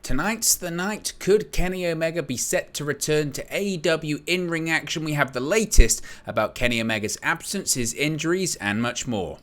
Tonight's the night. Could Kenny Omega be set to return to AEW in-ring action? We have the latest about Kenny Omega's absence, his injuries, and much more.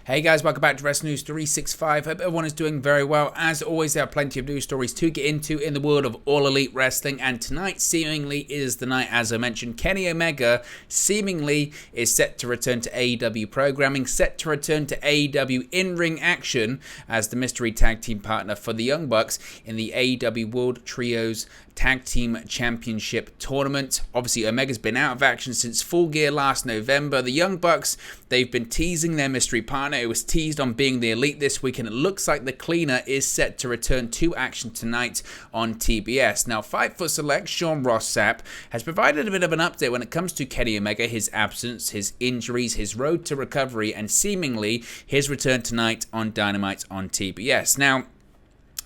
Hey guys, welcome back to Wrestling News 365. Hope everyone is doing very well. As always, there are plenty of news stories to get into in the world of All Elite Wrestling, and tonight seemingly is the night. As I mentioned, Kenny Omega seemingly is set to return to AEW programming, set to return to AEW in-ring action as the mystery tag team partner for the Young Bucks in the AEW World Trios Tag Team Championship Tournament. Obviously, Omega's been out of action since Full Gear last November. The Young Bucks, they've been teasing their mystery partner. It was teased on being the Elite this week, and it looks like the Cleaner is set to return to action tonight on TBS. Now, Fightful Select, Sean Ross Sapp, has provided a bit of an update when it comes to Kenny Omega, his absence, his injuries, his road to recovery, and seemingly his return tonight on Dynamite on TBS. Now,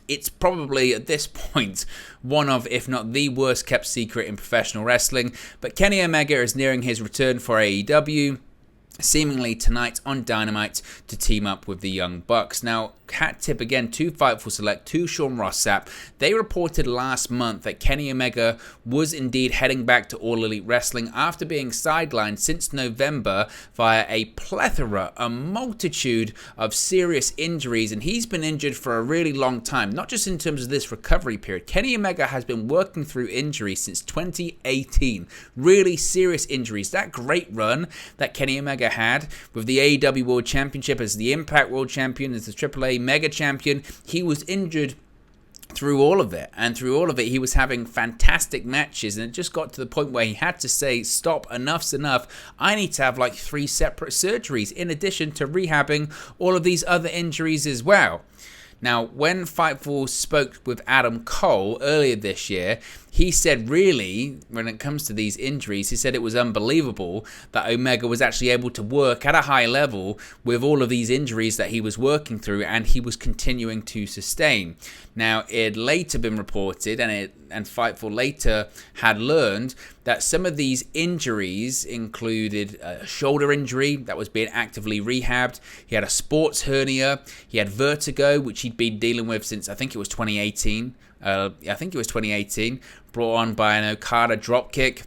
it's probably, at this point, one of, if not the worst kept secret in professional wrestling. But Kenny Omega is nearing his return for AEW, seemingly tonight on Dynamite to team up with the Young Bucks. Now, hat tip again to Fightful Select, to Sean Ross Sapp. They reported last month that Kenny Omega was indeed heading back to All Elite Wrestling after being sidelined since November via a plethora, a multitude of serious injuries, and he's been injured for a really long time, not just in terms of this recovery period. Kenny Omega has been working through injuries since 2018. Really serious injuries. That great run that Kenny Omega had with the AEW World Championship as the Impact World Champion, as the AAA Mega Champion, he was injured through all of it, and through all of it he was having fantastic matches, and it just got to the point where he had to say, stop, enough's enough, I need to have like 3 separate surgeries in addition to rehabbing all of these other injuries as well. Now, when Fightful spoke with Adam Cole earlier this year, he said really, when it comes to these injuries, he said it was unbelievable that Omega was actually able to work at a high level with all of these injuries that he was working through, and he was continuing to sustain. Now, it had later been reported, and Fightful later had learned that some of these injuries included a shoulder injury that was being actively rehabbed. He had a sports hernia. He had vertigo, which he'd been dealing with since I think it was 2018. Brought on by an Okada dropkick.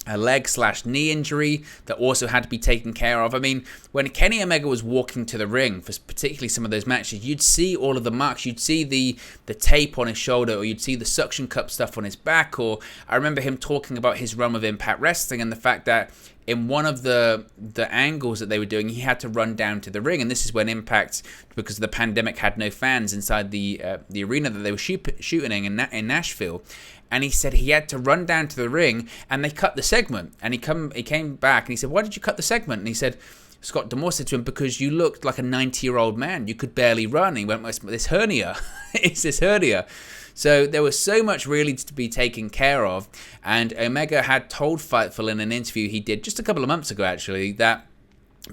A leg/knee injury that also had to be taken care of. I mean, when Kenny Omega was walking to the ring for particularly some of those matches, you'd see all of the marks. You'd see the tape on his shoulder, or you'd see the suction cup stuff on his back. Or I remember him talking about his run with Impact Wrestling and the fact that in one of the angles that they were doing, he had to run down to the ring. And this is when Impact, because the pandemic, had no fans inside the arena that they were shooting in Nashville. And he said he had to run down to the ring, and they cut the segment. And he came back, and he said, why did you cut the segment? And he said, Scott D'Amore said to him, because you looked like a 90-year-old man. You could barely run. And he went, this hernia. It's this hernia. So there was so much really to be taken care of. And Omega had told Fightful in an interview he did just a couple of months ago, actually, that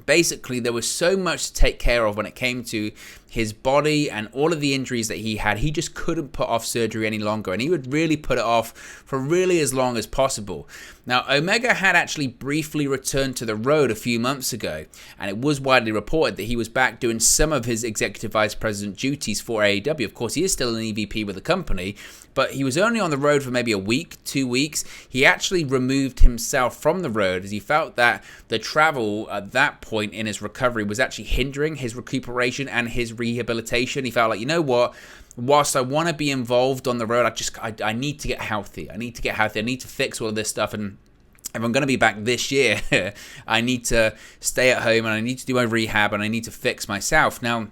basically there was so much to take care of when it came to his body and all of the injuries that he had. He just couldn't put off surgery any longer, and he would really put it off for really as long as possible. Now, Omega had actually briefly returned to the road a few months ago, and it was widely reported that he was back doing some of his executive vice president duties for AEW. Of course, he is still an EVP with the company, but he was only on the road for maybe a week, 2 weeks. He actually removed himself from the road as he felt that the travel at that point in his recovery was actually hindering his recuperation and his rehabilitation. He felt like, you know what, whilst I want to be involved on the road, I need to get healthy. I need to fix all of this stuff, and if I'm going to be back this year, I need to stay at home, and I need to do my rehab, and I need to fix myself. Now,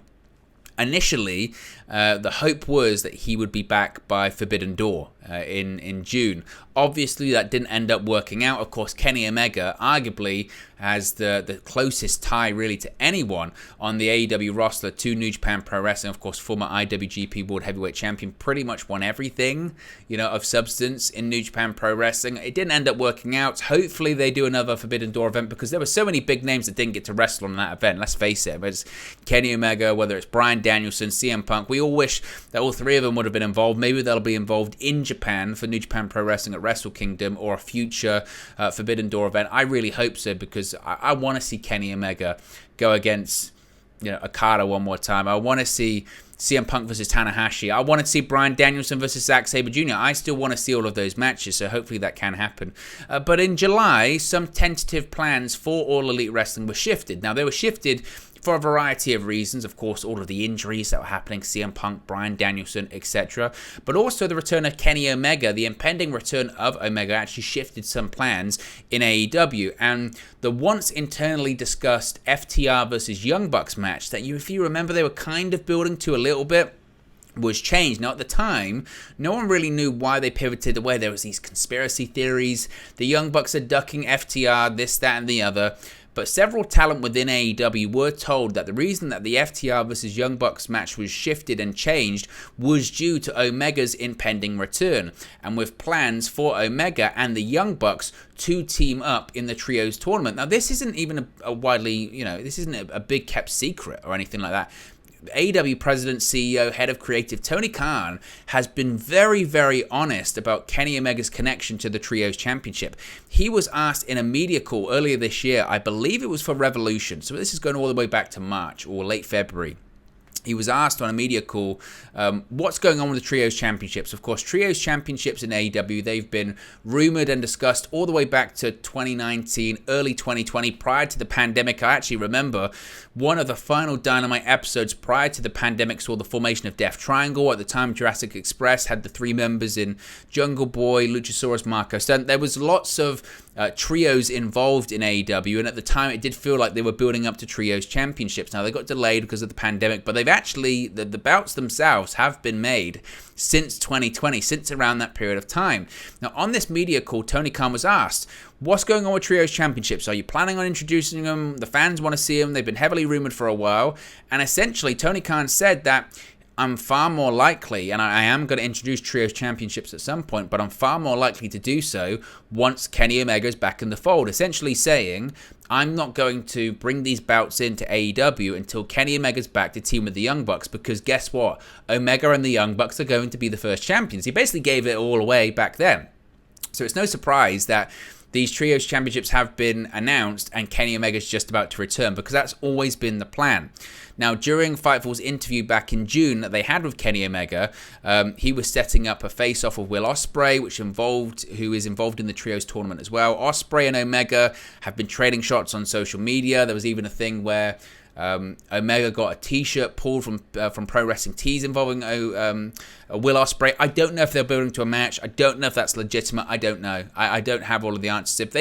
initially, the hope was that he would be back by Forbidden Door in June. Obviously, that didn't end up working out. Of course, Kenny Omega arguably has the closest tie really to anyone on the AEW roster to New Japan Pro Wrestling. Of course, former IWGP World Heavyweight Champion, pretty much won everything, of substance in New Japan Pro Wrestling. It didn't end up working out. Hopefully, they do another Forbidden Door event, because there were so many big names that didn't get to wrestle on that event. Let's face it, whether it's Kenny Omega, whether it's Bryan Danielson, CM Punk, we all wish that all three of them would have been involved. Maybe they'll be involved in Japan for New Japan Pro Wrestling at Wrestle Kingdom or a future Forbidden Door event. I really hope so, because because I want to see Kenny Omega go against, Okada one more time. I want to see CM Punk versus Tanahashi. I want to see Bryan Danielson versus Zack Sabre Jr. I still want to see all of those matches, so hopefully that can happen. But in July, some tentative plans for All Elite Wrestling were shifted. Now, they were shifted for a variety of reasons. Of course, all of the injuries that were happening, CM Punk, Bryan Danielson, etc. But also the return of Kenny Omega. The impending return of Omega actually shifted some plans in AEW. And the once internally discussed FTR versus Young Bucks match that, if you remember, they were kind of building to a little bit, was changed. Now, at the time, no one really knew why they pivoted away. There was these conspiracy theories. The Young Bucks are ducking FTR, this, that, and the other. But several talent within AEW were told that the reason that the FTR versus Young Bucks match was shifted and changed was due to Omega's impending return, and with plans for Omega and the Young Bucks to team up in the Trios tournament. Now, this isn't even a widely, this isn't a big kept secret or anything like that. AEW President, CEO, Head of Creative Tony Khan has been very, very honest about Kenny Omega's connection to the Trios Championship. He was asked in a media call earlier this year, I believe it was for Revolution, so this is going all the way back to March or late February. He was asked on a media call, what's going on with the Trios Championships? Of course, Trios Championships in AEW, they've been rumored and discussed all the way back to 2019, early 2020, prior to the pandemic. I actually remember one of the final Dynamite episodes prior to the pandemic saw the formation of Death Triangle. At the time, Jurassic Express had the three members in Jungle Boy, Luchasaurus, Marco Stunt. There was lots of trios involved in AEW, and at the time it did feel like they were building up to Trios Championships. Now, they got delayed because of the pandemic, but they've actually, the bouts themselves have been made since 2020, since around that period of time. Now, on this media call, Tony Khan was asked, what's going on with Trios Championships? Are you planning on introducing them? The fans want to see them. They've been heavily rumored for a while. And essentially, Tony Khan said that I'm far more likely, and I am going to introduce Trios Championships at some point, but I'm far more likely to do so once Kenny Omega's back in the fold. Essentially saying, I'm not going to bring these bouts into AEW until Kenny Omega's back to team with the Young Bucks, because guess what? Omega and the Young Bucks are going to be the first champions. He basically gave it all away back then. So it's no surprise that these Trios Championships have been announced and Kenny Omega's just about to return, because that's always been the plan. Now, during Fightful's interview back in June that they had with Kenny Omega, he was setting up a face-off with Will Ospreay, who is involved in the Trios tournament as well. Ospreay and Omega have been trading shots on social media. There was even a thing where Omega got a t-shirt pulled from Pro Wrestling Tees involving Will Ospreay. I don't know if they're building to a match. I don't know if that's legitimate. I don't know. I don't have all of the answers. If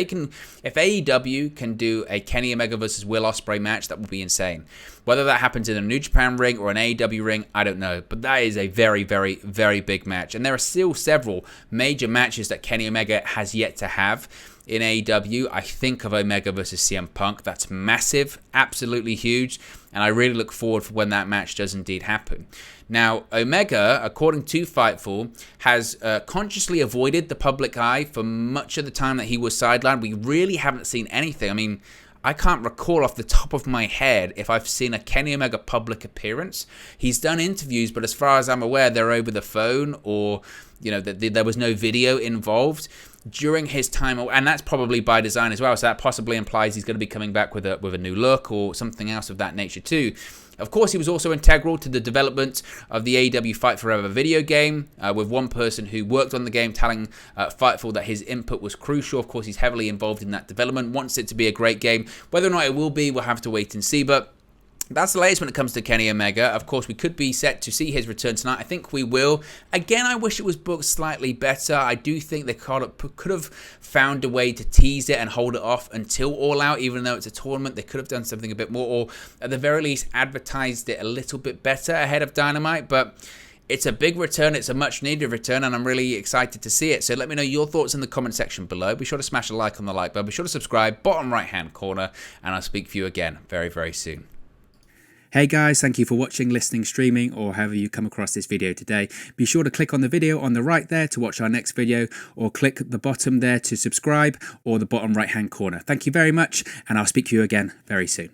AEW can do a Kenny Omega versus Will Ospreay match, that would be insane. Whether that happens in a New Japan ring or an AEW ring, I don't know. But that is a very, very, very big match. And there are still several major matches that Kenny Omega has yet to have in AEW. I think of Omega versus CM Punk. That's massive, absolutely huge, and I really look forward for when that match does indeed happen. Now, Omega, according to Fightful, has consciously avoided the public eye for much of the time that he was sidelined. We really haven't seen anything. I mean, I can't recall off the top of my head if I've seen a Kenny Omega public appearance. He's done interviews, but as far as I'm aware, they're over the phone, or there was no video involved during his time, and that's probably by design as well. So that possibly implies he's going to be coming back with a new look or something else of that nature too. Of course, he was also integral to the development of the AEW Fight Forever video game, with one person who worked on the game telling Fightful that his input was crucial. Of course, he's heavily involved in that development, wants it to be a great game. Whether or not it will be, we'll have to wait and see, but that's the latest when it comes to Kenny Omega. Of course, we could be set to see his return tonight. I think we will. Again, I wish it was booked slightly better. I do think they could have found a way to tease it and hold it off until All Out, even though it's a tournament. They could have done something a bit more, or at the very least advertised it a little bit better ahead of Dynamite. But it's a big return. It's a much-needed return, and I'm really excited to see it. So let me know your thoughts in the comment section below. Be sure to smash a like on the like button. Be sure to subscribe, bottom right-hand corner, and I'll speak to you again very, very soon. Hey guys, thank you for watching, listening, streaming, or however you come across this video today. Be sure to click on the video on the right there to watch our next video, or click the bottom there to subscribe, or the bottom right hand corner. Thank you very much, and I'll speak to you again very soon.